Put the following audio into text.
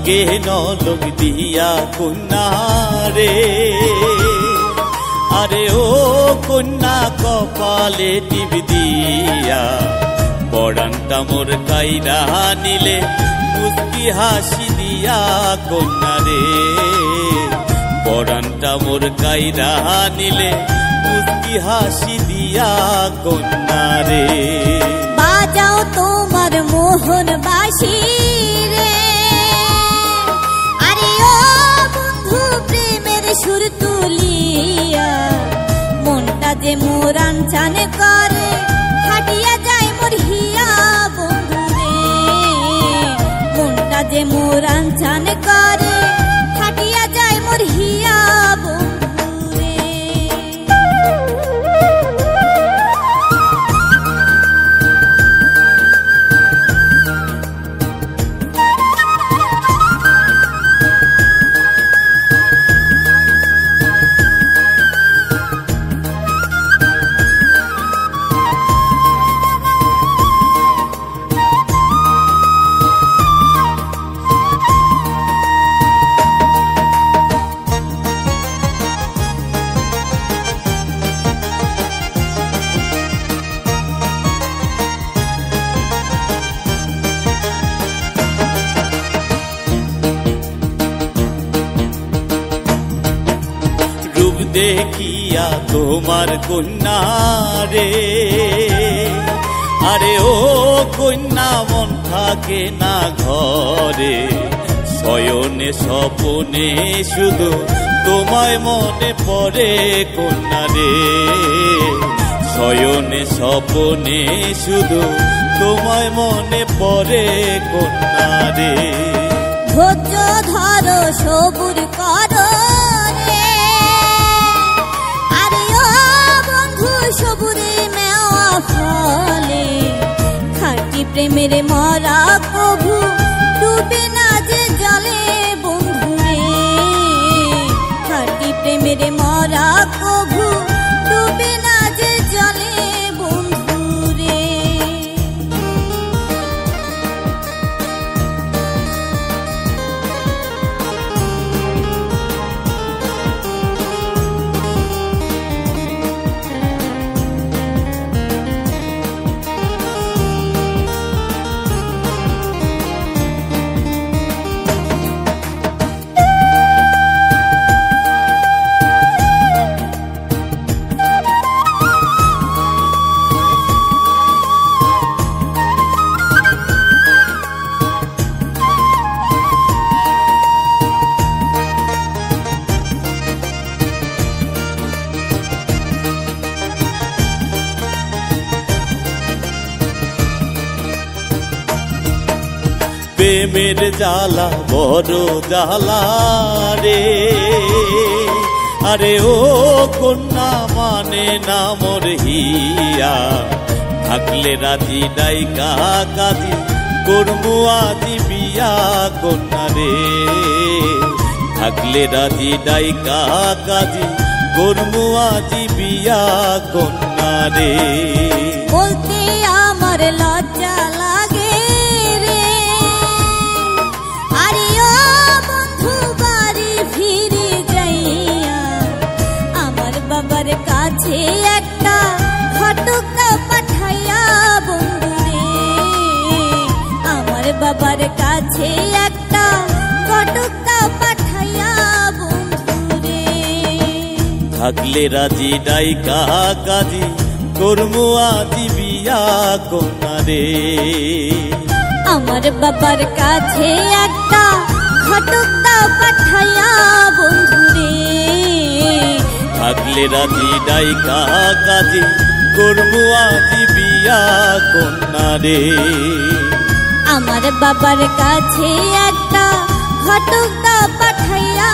ভাগ্যে নলক দিয়া কন্যা রে, আরে ও কন্যা কপালে টিপ দিয়া পরানটা মোর কাইরা নিলে মুস্কি হাসি দিয়া কন্যা রে, পরানটা মোর কাইরা নিলে মুস্কি হাসি দিয়া কন্যা রে। বাজাও তোমার মোহন বাঁশি রে, আরে ও বন্ধু প্রেমের সুর তুলিয়া মনটা যে মোর আনচান করে ফাটিয়া যায় মোর হিয়া বন্ধু রে, মনটা যে মোর আনচান করে ফাটিয়া যায় মোর হিয়া বন্ধু রে। দেখিয়া তোমার কন্যা রে, আরে ও কন্যা মন থাকে না ঘরে, শয়নে স্বপনে শুধু তোমায় মনে পড়ে কন্যা রে, শয়নে স্বপনে শুধু তোমায় মনে পড়ে কন্যা রে। ধৈর্য ধরো সবুর করো রে, আরে ও বন্ধু সবুরে মেওয়া ফলে, খাঁটি প্রেমের মরা কভু ডুবে না যে জলে বন্ধু রে, খাঁটি প্রেমের মরা কভু ডুবে না যে জলে বন্ধু রে। প্রেমের জ্বালা বড় জ্বালা রে, আরে ও কন্যা মানে না মোর হিয়া, থাকলে রাজি ডাইকা কাজী করমু আজি বিয়া কন্যা রে, থাকলে রাজি ডাইকা কাজী করমু আজি বিয়া কন্যা রে। বলতে আমার লজ্জা লাগে রে, আরে ও বন্ধু বাড়ি ফিরে যাইয়া আমার বাবার কাছে একটা ঘটকা পাঠাইয়া বন্ধু রে, আমার বাবার কাছে একটা ঘটকা পাঠাইয়া বন্ধু রে। থাকলে রাজি ডাইকা কাজী করমু আজি বিয়া কন্যা রে, আমার বাবার কাছে একটা ঘটকা পাঠাইয়া বন্ধু রে, থাকলে রাজি ডাইকা কাজী করমু আজি বিয়া কন্যা রে, আমার বাবার কাছে একটা ঘটকা পাঠাইয়া